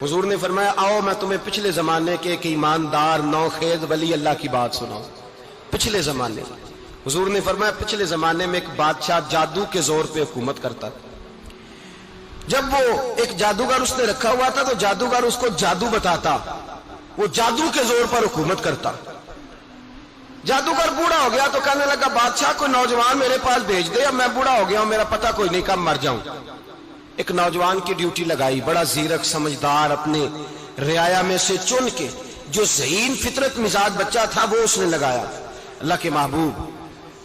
حضور نے فرمایا آؤ میں تمہیں پچھلے زمانے کے ایک ایماندار نوخیز ولی اللہ کی بات سناؤں. پچھلے زمانے حضور نے فرمایا پچھلے زمانے میں ایک بادشاہ جادو کے زور پہ حکومت کرتا تھا. جب وہ ایک جادوگر اس نے رکھا ہوا تھا تو جادوگر اس کو جادو بتاتا, وہ جادو کے زور پر حکومت کرتا. جادوگر بوڑھا ہو گیا تو کہنے لگا بادشاہ کوئی نوجوان میرے پاس بھیج دے, اب میں بوڑھا ہو گیا ہوں, میرا پتہ کوئی نہیں کب مر جاؤں. ایک نوجوان کی ڈیوٹی لگائی, بڑا زیرک سمجھدار, اپنے رعایا میں سے چن کے جو ذہین فطرت مزاج بچہ تھا وہ اس نے لگایا. اللہ کے محبوب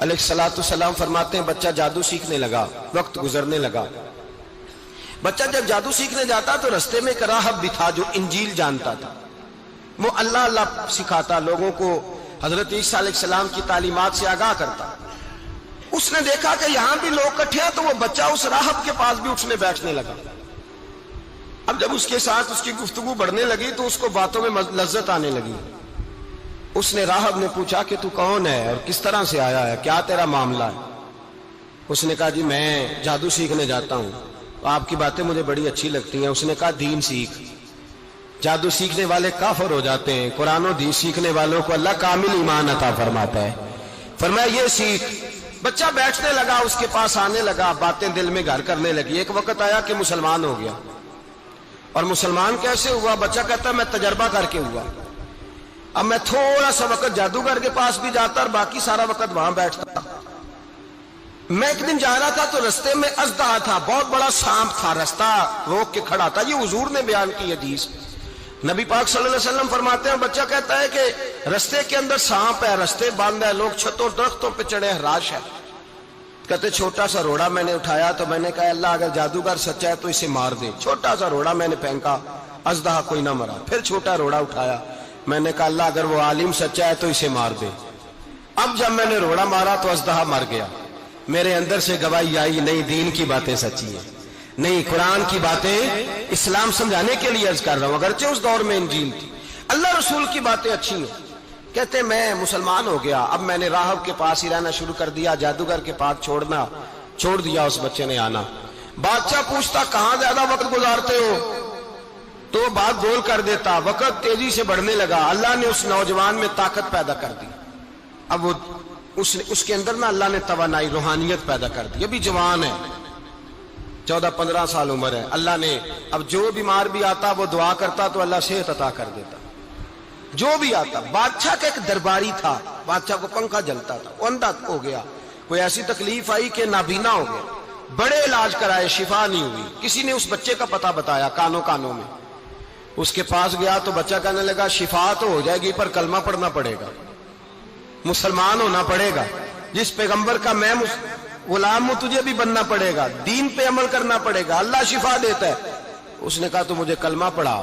علیہ الصلوۃ والسلام فرماتے ہیں بچہ جادو سیکھنے لگا, وقت گزرنے لگا. بچہ جب جادو سیکھنے جاتا تو رستے میں ایک راہب بھی تھا جو انجیل جانتا تھا. وہ اللہ اللہ سکھاتا, لوگوں کو حضرت عیسیٰ علیہ السلام کی تعلیمات سے آگاہ کرتا. اس نے دیکھا کہ یہاں بھی لوگ اکٹھے ہیں تو وہ بچہ اس راہب کے پاس بھی اٹھنے بیٹھنے لگا. اب جب اس کے ساتھ اس کی گفتگو بڑھنے لگی تو اس کو باتوں میں لذت آنے لگی. اس نے راہب نے پوچھا کہ تو کون ہے اور کس طرح سے آیا ہے, کیا تیرا معاملہ ہے؟ اس نے کہا جی میں جادو سیکھنے جاتا ہوں, آپ کی باتیں مجھے بڑی اچھی لگتی ہیں. اس نے کہا دین سیکھ. جادو سیکھنے والے کافر ہو جاتے ہیں, قرآن و دین سیکھنے والوں کو اللہ کامل ایمان عطا فرماتا ہے. فرمایا یہ سیکھ. بچہ بیٹھنے لگا, اس کے پاس آنے لگا, باتیں دل میں گھر کرنے لگی. ایک وقت آیا کہ مسلمان ہو گیا. اور مسلمان کیسے ہوا؟ بچہ کہتا میں تجربہ کر کے ہوا. اب میں تھوڑا سا وقت جادوگر کے پاس بھی جاتا اور باقی سارا وقت وہاں بیٹھتا. میں ایک دن جا رہا تھا تو رستے میں اژدہا تھا, بہت بڑا سانپ تھا, رستہ روک کے کھڑا تھا. یہ حضور نے بیان کی حدیث. نبی پاک صلی اللہ علیہ وسلم فرماتے ہیں بچہ کہتا ہے کہ رستے کے اندر سانپ ہے, رستے بند ہے, لوگ چھتوں درختوں پہ چڑھے, ہراش ہے. کہتے چھوٹا سا روڑا میں نے اٹھایا تو میں نے کہا اللہ اگر جادوگر سچا ہے تو اسے مار دے. چھوٹا سا روڑا میں نے پھینکا, اژدہا کوئی نہ مرا. پھر چھوٹا روڑا اٹھایا, میں نے کہا اللہ اگر وہ عالم سچا ہے تو اسے مار دے. اب جب میں نے روڑا مارا تو اژدہا مر گیا. میرے اندر سے گواہی آئی نہیں دین کی باتیں سچی ہیں, نہیں قرآن کی باتیں اسلام سمجھانے کے لیے عرض کر رہا ہوں. اگرچہ اس دور میں انجیل تھی, اللہ رسول کی باتیں اچھی ہیں. کہتے میں مسلمان ہو گیا, اب میں نے راہب کے پاس ہی رہنا شروع کر دیا, جادوگر کے پاس چھوڑ دیا. اس بچے نے آنا. بادشاہ پوچھتا کہاں زیادہ وقت گزارتے ہو تو وہ بات گول کر دیتا. وقت تیزی سے بڑھنے لگا. اللہ نے اس نوجوان میں طاقت پیدا کر دی. اب وہ اس کے اندر نا اللہ نے توانائی روحانیت پیدا کر دی. ابھی جوان ہے, 14-15 سال عمر ہے. اللہ نے اب جو بیمار بھی آتا وہ دعا کرتا تو اللہ صحت عطا کر دیتا. جو بھی آتا. بادشاہ کا ایک درباری تھا, بادشاہ کو پنکھا جلتا تھا, وہ اندھا ہو گیا. کوئی ایسی تکلیف آئی کہ نابینا ہو گیا, بڑے علاج کرائے, شفا نہیں ہوئی. کسی نے اس بچے کا پتہ بتایا کانوں میں. اس کے پاس گیا تو بچہ کہنے لگا شفا تو ہو جائے گی پر کلمہ پڑھنا پڑے گا, مسلمان ہونا پڑے گا. جس پیغمبر کا میں غلام ہوں تجھے بھی بننا پڑے گا, دین پہ عمل کرنا پڑے گا, اللہ شفا دیتا ہے. اس نے کہا تو مجھے کلمہ پڑھا,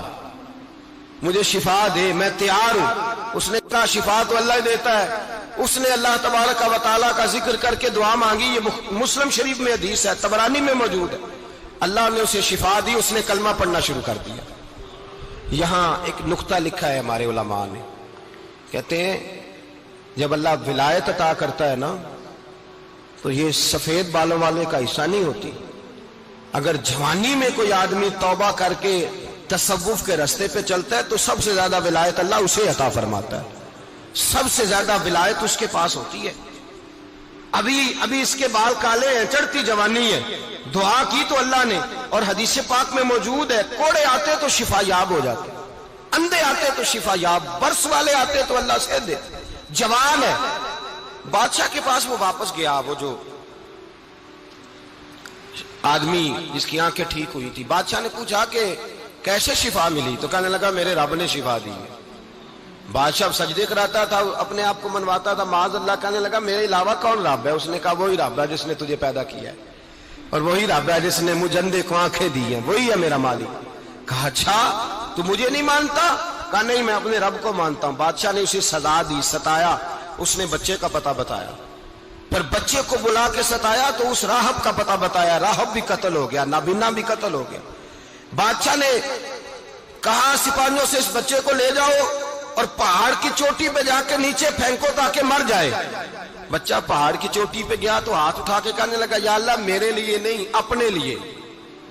مجھے شفا دے, میں تیار ہوں. اس نے کہا شفا تو اللہ دیتا ہے. اس نے اللہ تبارک و تعالیٰ کا ذکر کر کے دعا مانگی. یہ مسلم شریف میں حدیث ہے, طبرانی میں موجود ہے. اللہ نے اسے شفا دی, اس نے کلمہ پڑھنا شروع کر دیا. یہاں ایک نقطہ لکھا ہے ہمارے علماء نے, کہتے ہیں جب اللہ ولایت عطا کرتا ہے نا تو یہ سفید بالوں والے کا حصہ نہیں ہوتی. اگر جوانی میں کوئی آدمی توبہ کر کے تصوف کے راستے پہ چلتا ہے تو سب سے زیادہ ولایت اللہ اسے عطا فرماتا ہے. سب سے زیادہ ولایت اس کے پاس ہوتی ہے. ابھی اس کے بال کالے ہیں, چڑھتی جوانی ہے, دعا کی تو اللہ نے, اور حدیث پاک میں موجود ہے کوڑے آتے تو شفا یاب ہو جاتے, اندھے آتے تو شفا یاب, برس والے آتے تو اللہ سے دے. جوان ہے. بادشاہ کے پاس وہ واپس گیا, وہ جو آدمی جس کی آنکھیں ٹھیک ہوئی تھی. بادشاہ نے پوچھا کہ کیسے شفا ملی تو کہنے لگا میرے رب نے شفا دی ہے. بادشاہ سجدے کراتا تھا, اپنے آپ کو منواتا تھا معاذ اللہ. کہنے لگا میرے علاوہ کون رب ہے؟ اس نے کہا وہی رب ہے جس نے تجھے پیدا کیا ہے, اور وہی رب ہے جس نے مجھے اندھے کو آنکھیں دی ہیں, وہی ہے میرا مالک. کہا اچھا تو مجھے نہیں مانتا؟ کہا نہیں میں اپنے رب کو مانتا ہوں. بادشاہ نے اسے سزا دی, ستایا. اس نے بچے کا پتہ بتایا, پر بچے کو بلا کے ستایا تو اس راہب کا پتہ بتایا. راہب بھی قتل ہو گیا, نابینا بھی قتل ہو گیا. بادشاہ نے کہا سپاہیوں سے اس بچے کو لے جاؤ اور پہاڑ کی چوٹی پہ جا کے نیچے پھینکو تاکہ مر جائے. بچہ پہاڑ کی چوٹی پہ گیا تو ہاتھ اٹھا کے کہنے لگا یا اللہ میرے لیے نہیں اپنے لیے,